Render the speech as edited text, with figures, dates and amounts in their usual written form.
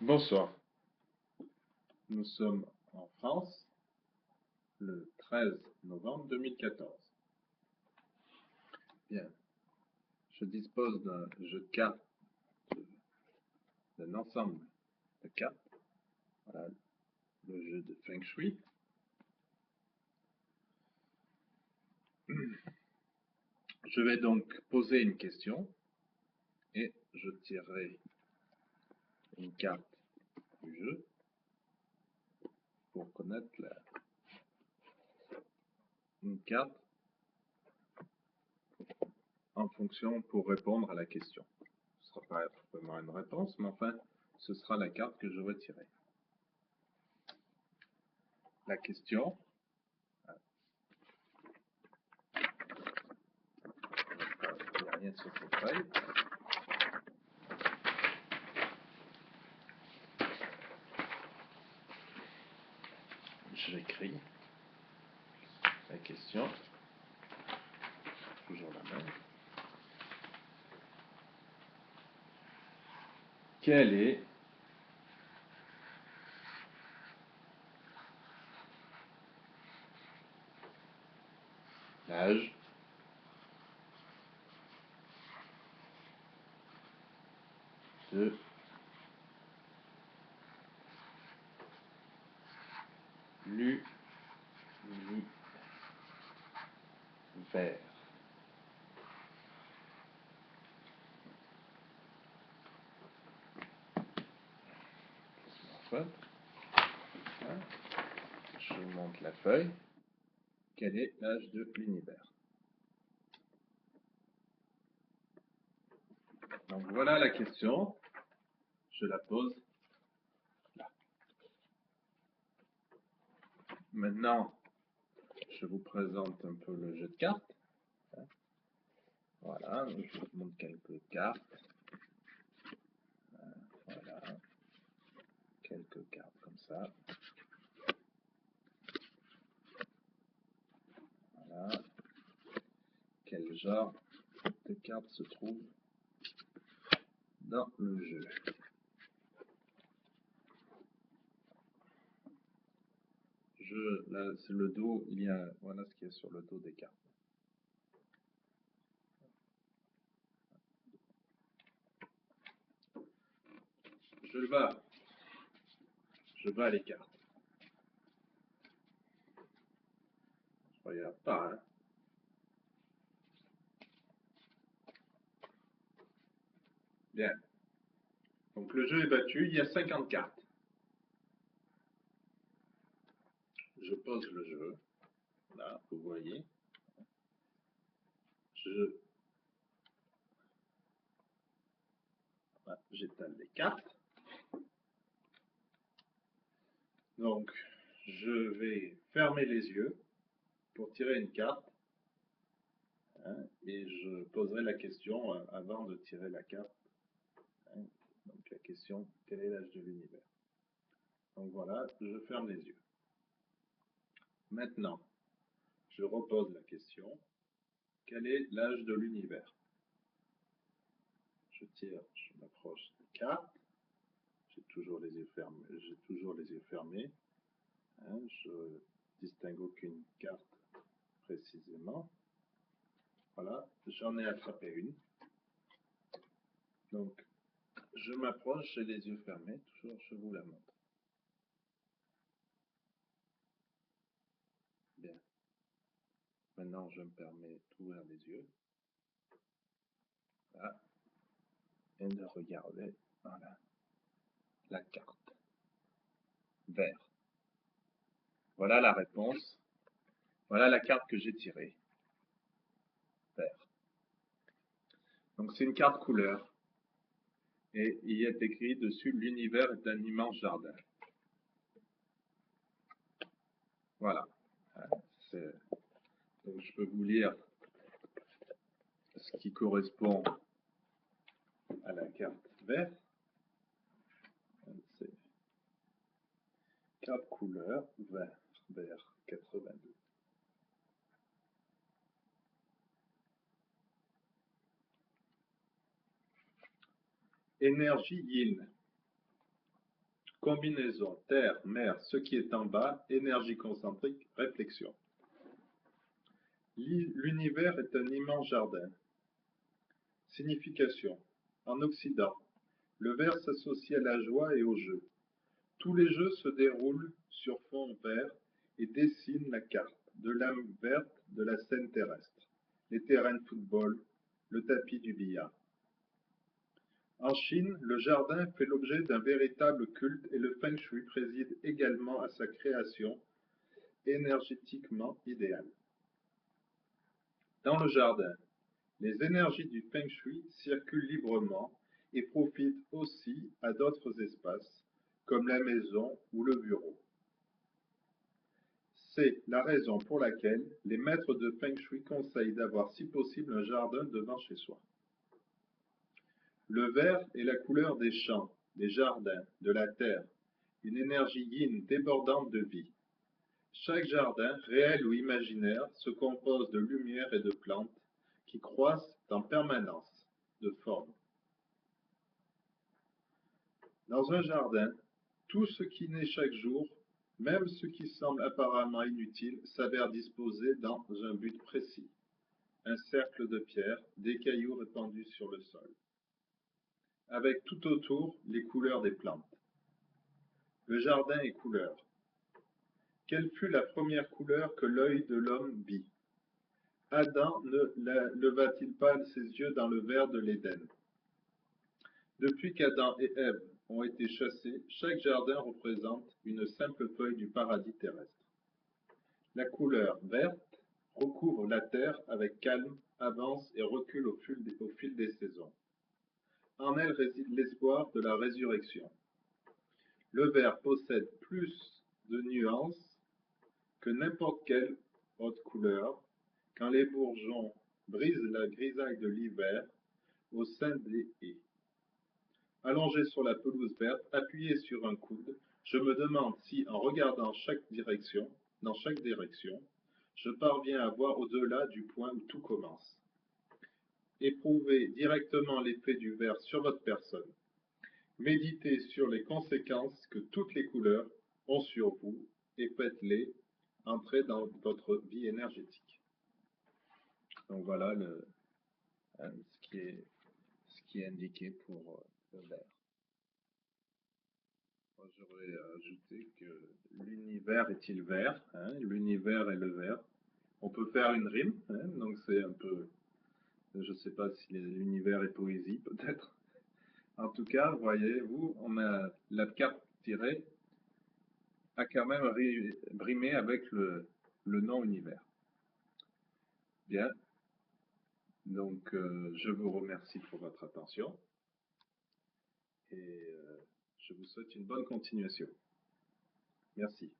Bonsoir, nous sommes en France le 13 novembre 2014. Bien, je dispose d'un jeu de cartes, d'un ensemble de cartes, voilà, le jeu de Feng Shui. Je vais donc poser une question et je tirerai une carte du jeu pour connaître une carte en fonction pour répondre à la question. Ce ne sera pas vraiment une réponse, mais enfin, ce sera la carte que je vais tirer. La question, il n'y a rien sur cette feuille. J'écris la question, toujours la même. Quel est l'âge de l'univers? Je vous montre la feuille. Quel est l'âge de l'univers? Donc voilà la question. Je la pose là. Maintenant, je vous présente un peu le jeu de cartes. Voilà, je vous montre quelques cartes. Voilà, quelques cartes comme ça. Voilà. Quel genre de cartes se trouve dans le jeu? Là, c'est le dos, voilà ce qu'il y a sur le dos des cartes. Je bats les cartes. Je regarde pas, hein. Bien. Donc le jeu est battu, il y a 50 cartes. Je pose le jeu. Là, vous voyez. J'étale les cartes. Donc, je vais fermer les yeux pour tirer une carte. Hein, et je poserai la question avant de tirer la carte. Hein, donc la question, quel est l'âge de l'univers? Donc voilà, je ferme les yeux. Maintenant, je repose la question. Quel est l'âge de l'univers? Je tire, je m'approche des cartes. J'ai toujours les yeux fermés. Hein, je distingue aucune carte précisément. Voilà, j'en ai attrapé une. Donc, je m'approche, j'ai les yeux fermés, toujours je vous la montre. Bien. Maintenant, je me permets d'ouvrir les yeux. Voilà. Et de regarder, voilà, la carte. Vert. Voilà la réponse. Voilà la carte que j'ai tirée. Vert. Donc, c'est une carte couleur. Et il est écrit dessus, l'univers est un immense jardin. Voilà. Donc, je peux vous lire ce qui correspond à la carte verte. C'est carte couleur vert 82. Énergie yin. Combinaison terre, mer, ce qui est en bas, énergie concentrique, réflexion. L'univers est un immense jardin. Signification. En Occident, le vert s'associe à la joie et au jeu. Tous les jeux se déroulent sur fond vert et dessinent la carte de l'âme verte de la scène terrestre, les terrains de football, le tapis du billard. En Chine, le jardin fait l'objet d'un véritable culte et le feng shui préside également à sa création énergétiquement idéale. Dans le jardin, les énergies du feng shui circulent librement et profitent aussi à d'autres espaces, comme la maison ou le bureau. C'est la raison pour laquelle les maîtres de feng shui conseillent d'avoir si possible un jardin devant chez soi. Le vert est la couleur des champs, des jardins, de la terre, une énergie yin débordante de vie. Chaque jardin, réel ou imaginaire, se compose de lumière et de plantes qui croissent en permanence, de forme. Dans un jardin, tout ce qui naît chaque jour, même ce qui semble apparemment inutile, s'avère disposé dans un but précis. Un cercle de pierre, des cailloux répandus sur le sol, avec tout autour les couleurs des plantes. Le jardin est couleur. Quelle fut la première couleur que l'œil de l'homme vit? Adam ne leva-t-il pas ses yeux dans le vert de l'Éden? Depuis qu'Adam et Ève ont été chassés, chaque jardin représente une simple feuille du paradis terrestre. La couleur verte recouvre la terre avec calme, avance et recule au fil des saisons. En elle réside l'espoir de la résurrection. Le vert possède plus de nuances que n'importe quelle autre couleur quand les bourgeons brisent la grisaille de l'hiver au sein des haies. Allongé sur la pelouse verte, appuyé sur un coude, je me demande si, en regardant dans chaque direction, je parviens à voir au-delà du point où tout commence. Éprouvez directement l'effet du vert sur votre personne. Méditez sur les conséquences que toutes les couleurs ont sur vous et faites-les entrer dans votre vie énergétique. Donc voilà ce qui est indiqué pour le vert. Moi, j'aurais ajouté que l'univers est-il vert, hein, l'univers est le vert. On peut faire une rime, hein, donc c'est un peu, je ne sais pas si l'univers est poésie, peut-être. En tout cas, voyez-vous, on a la carte tirée a quand même brimé avec le nom univers. Bien, donc je vous remercie pour votre attention et je vous souhaite une bonne continuation. Merci.